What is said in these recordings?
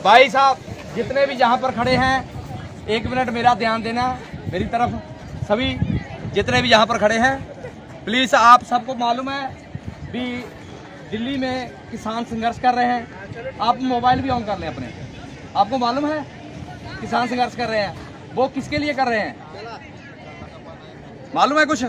भाई साहब जितने भी यहाँ पर खड़े हैं, 1 मिनट मेरा ध्यान देना मेरी तरफ। सभी जितने भी यहाँ पर खड़े हैं, प्लीज़, आप सबको मालूम है भी दिल्ली में किसान संघर्ष कर रहे हैं। आप मोबाइल भी ऑन कर लें अपने, आपको मालूम है किसान संघर्ष कर रहे हैं। वो किसके लिए कर रहे हैं मालूम है कुछ?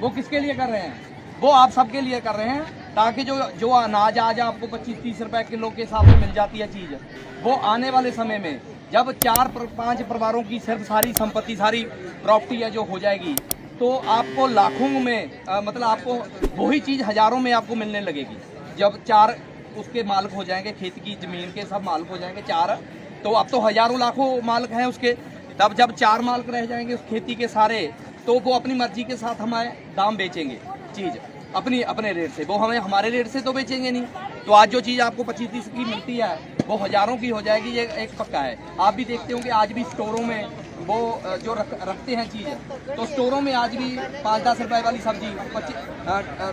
वो किसके लिए कर रहे हैं? वो आप सबके लिए कर रहे हैं, ताकि जो अनाज आज आपको 25-30 रुपए किलो के हिसाब से मिल जाती है चीज़, वो आने वाले समय में जब 4-5 परिवारों की सिर्फ सारी संपत्ति, सारी प्रॉपर्टी है जो हो जाएगी, तो आपको लाखों में मतलब आपको वही चीज़ हज़ारों में आपको मिलने लगेगी। जब 4 उसके मालिक हो जाएंगे, खेत की ज़मीन के सब मालिक हो जाएंगे 4, तो अब तो हज़ारों लाखों मालिक हैं उसके। तब जब 4 मालिक रह जाएंगे उस खेती के सारे, तो वो अपनी मर्जी के साथ हमें दाम बेचेंगे चीज़ अपने रेट से। वो हमें हमारे रेट से तो बेचेंगे नहीं। तो आज जो चीज़ आपको 25-30 की मिलती है वो हज़ारों की हो जाएगी, ये एक पक्का है। आप भी देखते होंगे आज भी स्टोरों में वो जो रखते हैं चीज़, तो स्टोरों में आज भी 5-10 रुपए वाली सब्जी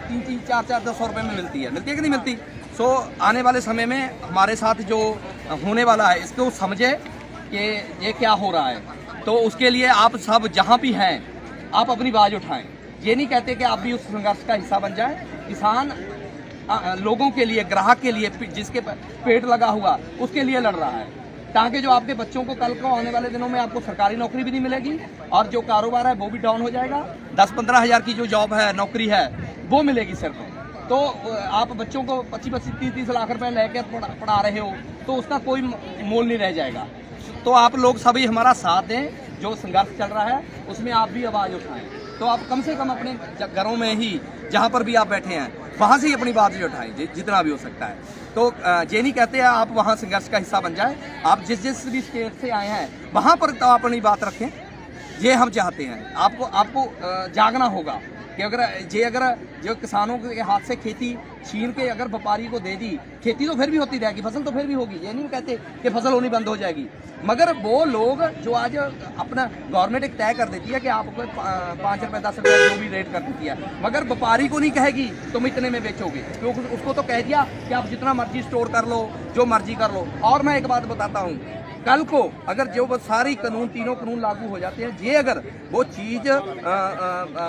3-3, 4-4, 10 रुपये में मिलती है कि नहीं मिलती? सो आने वाले समय में हमारे साथ जो होने वाला है, इसको समझे कि ये क्या हो रहा है। तो उसके लिए आप सब जहाँ भी हैं, आप अपनी आवाज़ उठाएं। ये नहीं कहते कि आप भी उस संघर्ष का हिस्सा बन जाएं। किसान लोगों के लिए, ग्राहक के लिए, जिसके पेट लगा हुआ, उसके लिए लड़ रहा है, ताकि जो आपके बच्चों को कल को आने वाले दिनों में आपको सरकारी नौकरी भी नहीं मिलेगी, और जो कारोबार है वो भी डाउन हो जाएगा। 10-15 हज़ार की जो जॉब है, नौकरी है, वो मिलेगी सिर्फ। तो आप बच्चों को 25-30 लाख रुपए लेकर पढ़ा रहे हो, तो उसका कोई मोल नहीं रह जाएगा। तो आप लोग सभी हमारा साथ दें, जो संघर्ष चल रहा है उसमें आप भी आवाज़ उठाएं। तो आप कम से कम अपने घरों में ही, जहाँ पर भी आप बैठे हैं, वहाँ से ही अपनी बात भी उठाएं जितना भी हो सकता है। तो ये नहीं कहते हैं आप वहाँ संघर्ष का हिस्सा बन जाए। आप जिस भी स्टेट से आए हैं वहाँ पर तो अपनी बात रखें, ये हम चाहते हैं। आपको जागना होगा कि अगर जो किसानों के हाथ से खेती छीन के अगर व्यापारी को दे दी, खेती तो फिर भी होती रहेगी, फसल तो फिर भी होगी। ये नहीं कहते कि फसल होनी बंद हो जाएगी, मगर वो लोग जो आज अपना गवर्नमेंट एक तय कर देती है कि आपको 5 रुपये 10 रुपये जो भी रेट कर देती है, मगर व्यापारी को नहीं कहेगी तुम इतने में बेचोगे, क्योंकि उसको तो कह दिया कि आप जितना मर्जी स्टोर कर लो, जो मर्जी कर लो। और मैं एक बात बताता हूँ, कल को अगर जो सारी कानून, तीनों कानून लागू हो जाते हैं, ये अगर वो चीज़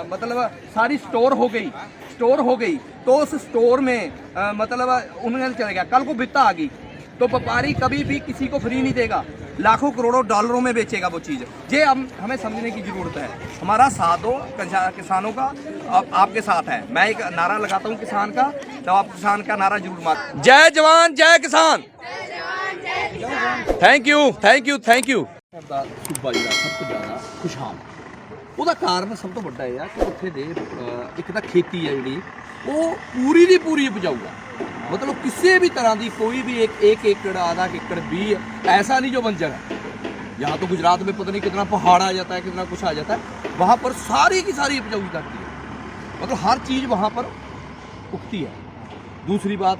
मतलब सारी स्टोर हो गई तो उस स्टोर में मतलब उन्हें चले गया, कल को बित्ता आ गई, तो व्यापारी कभी भी किसी को फ्री नहीं देगा, लाखों करोड़ों डॉलरों में बेचेगा वो चीज़। ये हमें समझने की जरूरत है। हमारा साथ दो, किसानों का आपके साथ है। मैं एक नारा लगाता हूँ किसान का, तो आप किसान का नारा जरूर मार। जय जवान जय किसान। Thank you. सूबा जी सब तो ज़्यादा खुशहाल, ਉਹਦਾ ਕਾਰਨ ਸਭ ਤੋਂ ਵੱਡਾ ਇਹ ਆ ਕਿ ਉੱਥੇ ਦੇ ਇੱਕ ਤਾਂ ਖੇਤੀ ਹੈ ਜਿਹੜੀ ਉਹ ਪੂਰੀ ਦੀ ਪੂਰੀ ਉਪਜਾਊ ਆ। मतलब किसी भी तरह की कोई भी एक एकड़, आधा एकड़ भी ऐसा नहीं जो बंजर है। यहाँ तो गुजरात में पता नहीं कितना पहाड़ आ जाता है, कितना कुछ आ जाता है, वहाँ पर सारी की सारी उपजाऊ करती है, मतलब हर चीज़ वहाँ पर उगती है। दूसरी बात,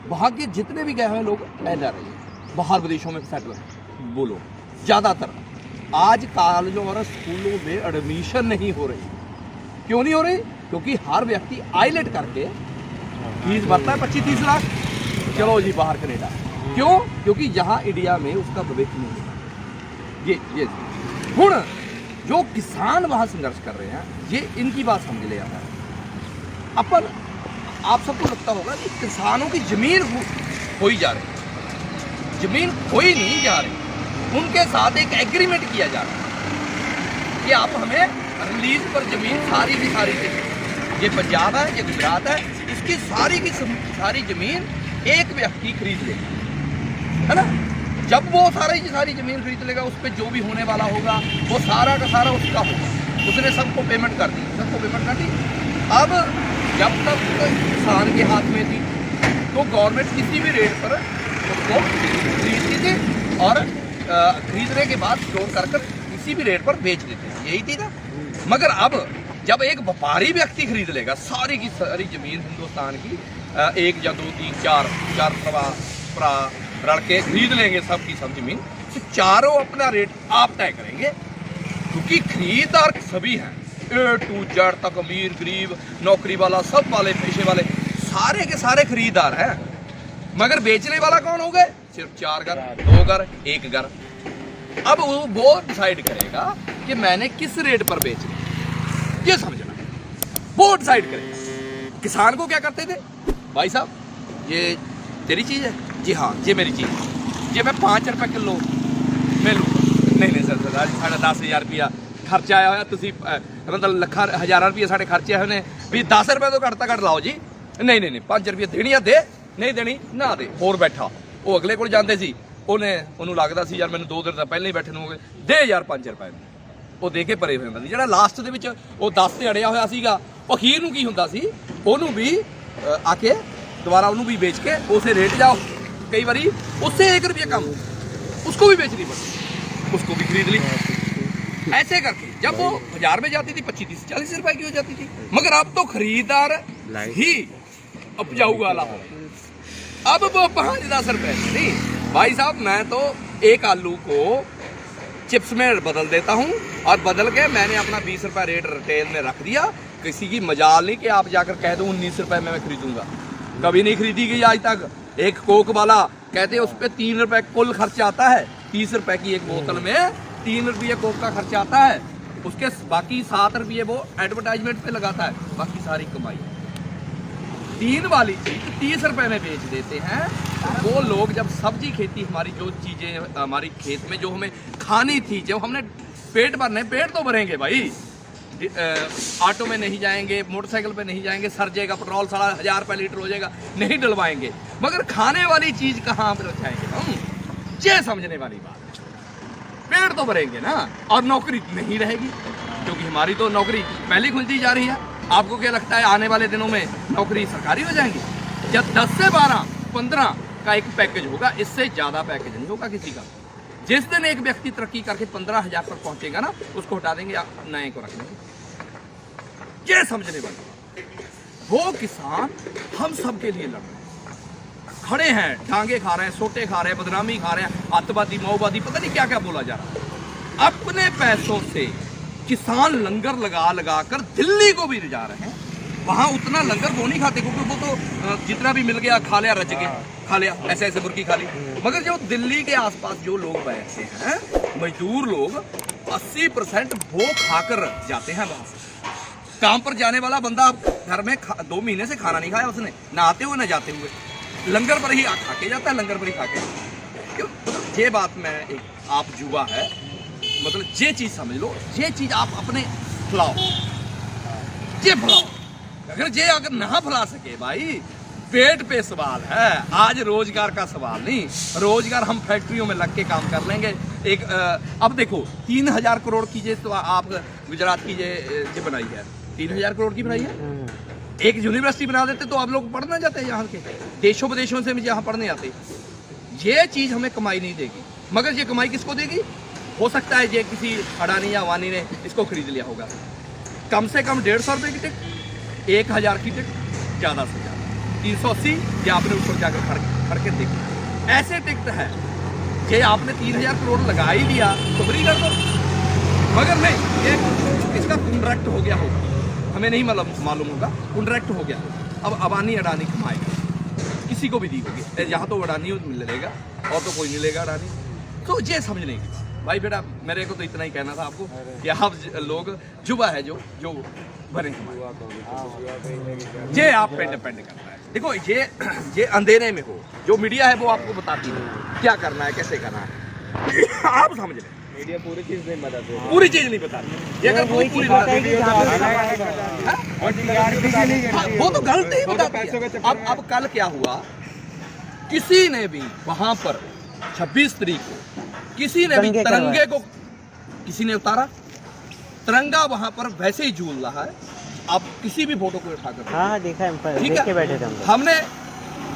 वहाँ के जितने भी गए हुए लोग रह जा रहे हैं बाहर विदेशों में सेटल, वो लोग ज़्यादातर आज कॉलेजों और स्कूलों में एडमिशन नहीं हो रही। क्यों नहीं हो रही? क्योंकि हर व्यक्ति आईलेट करके फीस भरता है 25-30 लाख, चलो जी बाहर कनेडा। क्यों? क्योंकि यहाँ इंडिया में उसका भविष्य नहीं है। ये हुण जो किसान वहाँ संघर्ष कर रहे हैं, ये इनकी बात समझ ले आता है। अपन आप सबको लगता होगा कि किसानों की जमीन खोई जा रही, जमीन खोई नहीं जा रही, उनके साथ एक एग्रीमेंट किया जा रहा है कि आप हमें रिलीज पर जमीन सारी की सारी दें। ये पंजाब है, ये गुजरात है, इसकी सारी की सारी जमीन एक व्यक्ति खरीद लेगा, है ना। जब वो सारी की सारी जमीन खरीद लेगा, उस पर जो भी होने वाला होगा वो सारा का सारा उसका होगा। उसने सबको पेमेंट कर दी, अब जब तक किसान के हाथ में थी तो गवर्नमेंट किसी भी रेट पर उसको खरीदती थी और खरीदने के बाद स्टोर कर किसी भी रेट पर बेच देते थे, यही थी ना। मगर अब जब एक व्यापारी व्यक्ति खरीद लेगा सारी की सारी जमीन हिंदुस्तान की, 1 या 2, 3, 4 भरा रल के खरीद लेंगे सब की सब जमीन, तो चारों अपना रेट आप तय करेंगे, क्योंकि खरीदार सभी हैं, A to Z तक, अमीर गरीब, नौकरी वाला, सब वाले पेशे वाले, सारे के सारे खरीदार हैं। मगर बेचने वाला कौन हो गए? सिर्फ 4 घर, 2 घर, 1 घर। अब वो डिसाइड करेगा कि मैंने किस रेट पर बेचना, ये समझना, वो डिसाइड करेगा। किसान को क्या करते थे, भाई साहब ये तेरी चीज़ है, जी हाँ ये मेरी चीज़ है, ये मैं 5 रुपये किलो मैं लूँगा। नहीं सर 10,000 रुपया खर्चा आया होया, तुसी मतलब ਲੱਖਾਂ ਹਜ਼ਾਰਾਂ ਰੁਪਏ ਸਾਡੇ ਖਰਚੇ ਹੋਏ ਨੇ, ਵੀ 10 ਰੁਪਏ ਤੋਂ ਘੱਟ ਤਾਂ ਘੱਟ ਲਾਓ ਜੀ। ਨਹੀਂ 5 ਰੁਪਏ ਦੇਣੀ ਆ ਦੇ, ਨਹੀਂ ਦੇਣੀ ਨਾ ਦੇ। ਹੋਰ ਬੈਠਾ ਉਹ ਅਗਲੇ ਕੋਲ ਜਾਂਦੇ ਸੀ, ਉਹਨੂੰ ਲੱਗਦਾ ਸੀ ਯਾਰ ਮੈਨੂੰ 2 ਦਿਨ ਤਾਂ ਪਹਿਲਾਂ ਹੀ ਬੈਠੇ ਨੂੰ ਹੋ ਗਏ, ਦੇ ਯਾਰ 5 ਰੁਪਏ ਉਹ ਦੇ ਕੇ ਪਰੇ ਹੋ ਜਾਂਦਾ ਸੀ। ਜਿਹੜਾ ਲਾਸਟ ਦੇ ਵਿੱਚ ਉਹ 10 ਤੇ ਅੜਿਆ ਹੋਇਆ ਸੀਗਾ, ਉਹ ਅਖੀਰ ਨੂੰ ਕੀ ਹੁੰਦਾ ਸੀ, ਉਹਨੂੰ ਵੀ ਆ ਕੇ दोबारा उन्होंने भी बेच के उसे रेट जाओ, कई बारी उससे 1 रुपया कम उसको भी बेचनी पड़ती, उसको भी खरीद ली। ऐसे करके जब वो 1000 में जाती थी 25, 30, 40 रुपए की हो जाती थी। मगर अब तो खरीदार ही उपजाऊ वाला हो, अब वो 5-10 रुपए नहीं। भाई साहब मैं तो एक आलू को चिप्स में बदल देता हूँ, और बदल के मैंने अपना 20 रुपये रेट रिटेल में रख दिया। किसी की मजाल नहीं कि आप जाकर कह दो 19 रुपए में मैं खरीदूंगा, कभी नहीं खरीदी गई आज तक। एक कोक वाला कहते हैं उस पर 3 रुपए कुल खर्चा आता है, 30 रुपए की एक बोतल में 3 रुपये कोक का खर्चा आता है, उसके बाकी 7 रुपये वो एडवर्टाइजमेंट पे लगाता है, बाकी सारी कमाई। 3 वाली चीज 30 रुपए में बेच देते हैं। वो लोग जब सब्जी खेती, हमारी जो चीजें हमारी खेत में जो हमें खानी थी, जब हमने पेट भरने, पेट तो भरेंगे भाई, ऑटो में नहीं जाएंगे, मोटरसाइकिल पे नहीं जाएंगे, सर जाएगा पेट्रोल, 1000 रुपये लीटर हो जाएगा, नहीं डलवाएंगे, मगर खाने वाली चीज कहाँ पर बचाएंगे हम, ये समझने वाली बात है। पेट तो भरेंगे ना, और नौकरी नहीं रहेगी, क्योंकि हमारी तो नौकरी पहले खुलती जा रही है। आपको क्या लगता है आने वाले दिनों में नौकरी सरकारी हो जाएंगी? जब 10 से 12, 15 का एक पैकेज होगा, इससे ज्यादा पैकेज नहीं होगा किसी का। जिस दिन एक व्यक्ति तरक्की करके 15,000 पर पहुंचेगा ना, उसको हटा देंगे, नए को रख लेंगे। ये समझने वाले वो किसान हम सब के लिए लड़ रहे हैं, खड़े हैं, डांगे खा रहे हैं, सोटे खा रहे हैं, बदनामी खा रहे हैं, आतंकवादी, माओवादी, पता नहीं क्या क्या बोला जा रहा है। अपने पैसों से किसान लंगर लगा कर दिल्ली को भी जा रहे हैं। वहां उतना लंगर वो नहीं खाते, क्योंकि वो तो जितना भी मिल गया खा लिया, रच के खा लिया, ऐसे मुर्गी खा ली। मगर जो दिल्ली के आसपास जो लोग बैठते हैं, मजदूर लोग, 80% वो खाकर जाते हैं वहां से। काम पर जाने वाला बंदा घर में 2 महीने से खाना नहीं खाया उसने, ना आते हुए ना जाते हुए, लंगर पर ही खा के जाता है, लंगर पर ही खा के। क्यों? ये बात मैं एक आप युवा है, मतलब ये चीज समझ लो, ये चीज आप अपने फैलाओ, ये फैलाओ। अगर ना फैला सके भाई, पेट पे सवाल है, आज रोजगार का सवाल नहीं। रोजगार हम फैक्ट्रियों में लग के काम कर लेंगे। एक अब देखो 3000 करोड़ की तो आप गुजरात की ये बनाई है, 3000 करोड़ की बनाई है। एक यूनिवर्सिटी बना देते तो आप लोग पढ़ना जाते हैं, यहाँ के देशों विदेशों से यहाँ पढ़ने आते। ये चीज हमें कमाई नहीं देगी, मगर ये कमाई किसको देगी? हो सकता है ये किसी अडानी या अवानी ने इसको खरीद लिया होगा। कम से कम 150 रुपये की टिकट, 1000 की टिकट, ज्यादा से ज्यादा 380, या आपने ऊपर जाकर खड़ के देखा। ऐसे टिकट है ये आपने 3000 करोड़ लगा ही दिया तो फ्री कर दो, मगर नहीं, ये इसका कॉन्ट्रैक्ट हो गया होगा, हमें नहीं मालूम होगा, कॉन्ट्रैक्ट हो गया। अब अबानी अडानी कमाएगा, किसी को भी दी होगी, यहाँ तो अडानी मिलेगा और तो कोई नहीं लेगा अडानी। तो ये समझने की भाई बेटा, मेरे को तो इतना ही कहना था आपको कि आप लोग युवा है जो बने, ये आप पे डिपेंड करता है। देखो ये अंधेरे में हो, जो मीडिया है वो आपको बताती है क्या करना है, कैसे करना है, आप समझ लें। मीडिया पूरी चीज नहीं बताती, पूरी चीज नहीं बताती। ये अगर पूरी वो तो गलती ही बताती है। अब कल क्या हुआ, किसी ने भी वहां पर 26 तारीख को किसी ने भी तिरंगे को किसी ने उतारा, तिरंगा वहां पर वैसे ही झूल रहा है। आप किसी भी फोटो को उठाकर, हाँ देखा है, ठीक है, बैठे थे हमने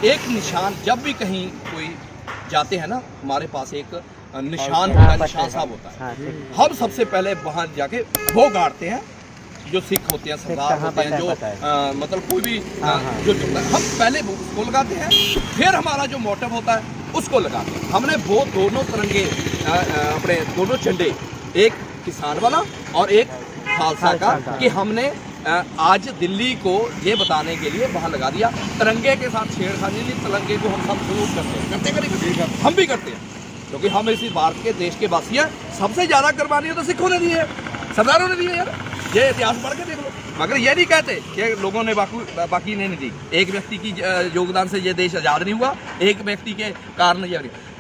एक निशान, जब भी कहीं कोई जाते हैं ना, हमारे पास एक निशान होता है, निशान साहब होता है। हम सबसे पहले वहां जाके वो गाड़ते हैं, जो सिख होते हैं, सरदार होते हैं, जो मतलब कोई भी जो हम पहले उसको लगाते हैं, फिर हमारा जो मोटिव होता है उसको लगाते हैं। हमने वो दोनों तिरंगे, अपने दोनों झंडे, एक किसान वाला और एक खालसा का, कि हमने आज दिल्ली को ये बताने के लिए वहाँ लगा दिया, तिरंगे के साथ छेड़खानी नहीं, तिरंगे को हम सब सलूट करते हैं, हम भी करते हैं, क्योंकि हम इसी भारत के देश के वासी हैं। सबसे ज्यादा कुर्बानी तो सिखों ने दी है, सरदारों ने दी है यार, ये इतिहास पढ़ के देख लो। मगर ये नहीं कहते कि लोगों ने बाकी ने नहीं दी। एक व्यक्ति की योगदान से ये देश आज़ाद नहीं हुआ, एक व्यक्ति के कारण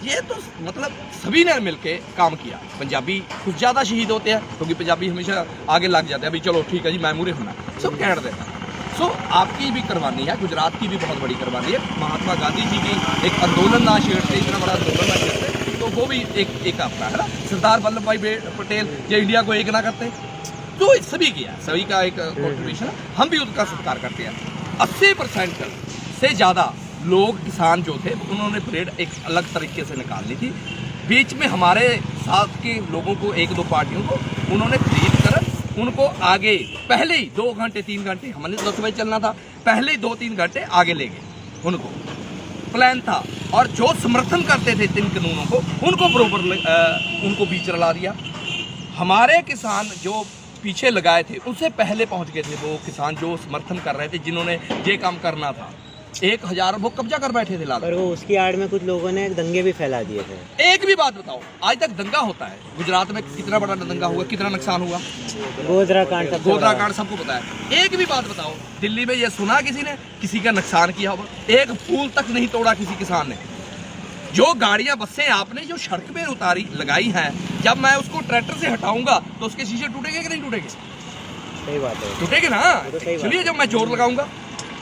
ये तो मतलब सभी ने मिलके काम किया। पंजाबी कुछ ज़्यादा शहीद होते हैं क्योंकि पंजाबी हमेशा आगे लग जाते हैं, अभी चलो ठीक है जी मैं मूरे होना, सब कह देते हैं। सो आपकी भी कुर्बानी है, गुजरात की भी बहुत बड़ी कुर्बानी है। महात्मा गांधी जी की एक आंदोलन ना छेड़ते, इतना बड़ा आंदोलन ना छेड़ते, तो वो भी एक अपना है ना। सरदार वल्लभ भाई पटेल जो इंडिया को एक ना करते, तो सभी किया, सभी का एक कॉन्ट्रीब्यूशन, हम भी उनका सत्कार करते हैं। 80% से ज़्यादा लोग किसान जो थे उन्होंने परेड एक अलग तरीके से निकालनी थी। बीच में हमारे साथ के लोगों को, एक दो पार्टियों को उन्होंने खरीद कर उनको आगे पहले ही 2 घंटे 3 घंटे, हमने 10 बजे चलना था, पहले ही 2-3 घंटे आगे ले गए। उनको प्लान था, और जो समर्थन करते थे इन कानूनों को उनको बरोबर उनको बीच रला दिया। हमारे किसान जो पीछे लगाए थे उससे पहले पहुंच गए थे वो किसान जो समर्थन कर रहे थे, जिन्होंने ये काम करना था। 1000 वो कब्जा कर बैठे थे लाल, पर वो उसकी आड़ में कुछ लोगों ने दंगे भी फैला दिए थे। एक भी बात बताओ, आज तक दंगा होता है गुजरात में, कितना बड़ा दंगा हुआ, कितना नुकसान हुआ, गोधरा कांड सबको पता है। एक भी बात बताओ, दिल्ली में ये सुना किसी ने किसी का नुकसान किया होगा? एक फूल तक नहीं तोड़ा किसी किसान ने। जो गाड़ियां बसें आपने जो सड़क पे उतारी लगाई हैं, जब मैं उसको ट्रैक्टर से हटाऊंगा तो उसके शीशे टूटेंगे कि नहीं टूटेंगे? सही बात है, टूटेंगे ना। चलिए जब मैं जोर लगाऊंगा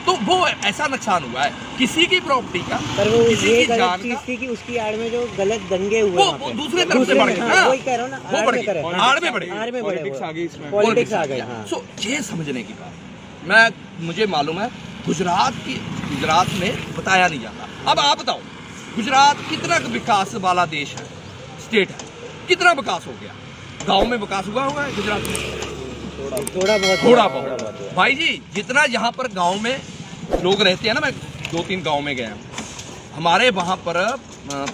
तो वो ऐसा नुकसान हुआ है किसी की प्रॉपर्टी का, पर वो किसी ये की जान गलत चीज थी कि उसकी आड़ में जो गलत दंगे हुए वो दूसरे तरफ से बढ़ गए। हाँ, वही कह रहा हूं ना, वो बढ़ गए, आड़ में बढ़े, पॉलिटिक्स आ गई। सो ये समझने की बात, मुझे मालूम है गुजरात में बताया नहीं जाता। अब आप बताओ, गुजरात कितना विकास वाला देश है, स्टेट है, कितना विकास हो गया? गांव में विकास हुआ है गुजरात में? थोड़ा बहुत भाई जी, जितना यहाँ पर गांव में लोग रहते हैं ना, मैं 2-3 गांव में गया हूँ, हमारे वहाँ पर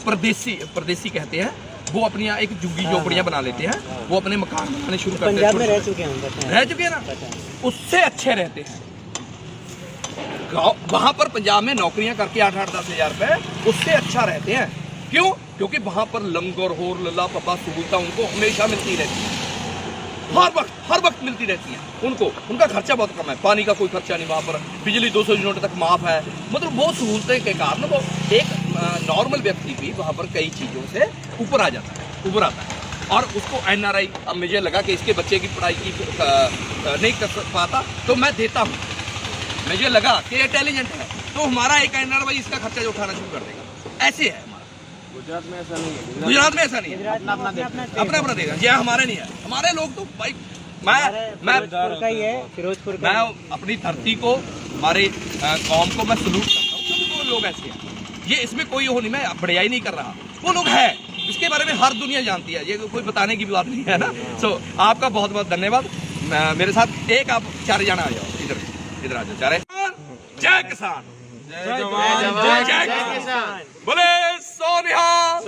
परदेसी कहते हैं, वो अपनी एक झुग्गी झोपड़ियाँ बना लेते हैं, वो अपने मकान बनाने शुरू करते हैं। पंजाब में रह चुके हैं ना, उससे अच्छे रहते हैं। वहाँ पर पंजाब में नौकरियां करके 8-10 हज़ार रुपए, उससे अच्छा रहते हैं। क्यों? क्योंकि वहाँ पर लंगर होर लल्ला पप्पा सहूलता उनको हमेशा मिलती रहती है, हर वक्त मिलती रहती है उनको। उनका खर्चा बहुत कम है, पानी का कोई खर्चा नहीं, वहाँ पर बिजली 200 यूनिट तक माफ है। मतलब वो सहूलतें के कारण वो एक नॉर्मल व्यक्ति भी वहाँ पर कई चीज़ों से ऊपर आ जाता है, उभर आता है। और उसको NRI, अब मुझे लगा कि इसके बच्चे की पढ़ाई की नहीं कर पाता तो मैं देता हूँ, मुझे लगा कि ये इंटेलिजेंट है, तो हमारा एक NRI इसका खर्चा जो उठाना शुरू कर देगा। ऐसे है हमारा। गुजरात में ऐसा नहीं है, गुजरात में ऐसा नहीं है, अपना देगा। ये हमारे नहीं है, हमारे लोग तो भाई, मैं फिरोजपुर मैं अपनी धरती को, हमारे कौम को मैं सलूट करता हूँ, क्योंकि वो लोग ऐसे हैं। ये इसमें कोई हो नहीं, मैं बढ़ियाई नहीं कर रहा, वो लोग है, इसके बारे में हर दुनिया जानती है, ये कोई बताने की भी बात नहीं है ना। सो आपका बहुत बहुत धन्यवाद। मेरे साथ एक आप 4 जना आ जाओ, इधर आ जाओ, 4। जय किसान, जय जवान, जय किसान, बोले सो निहाल।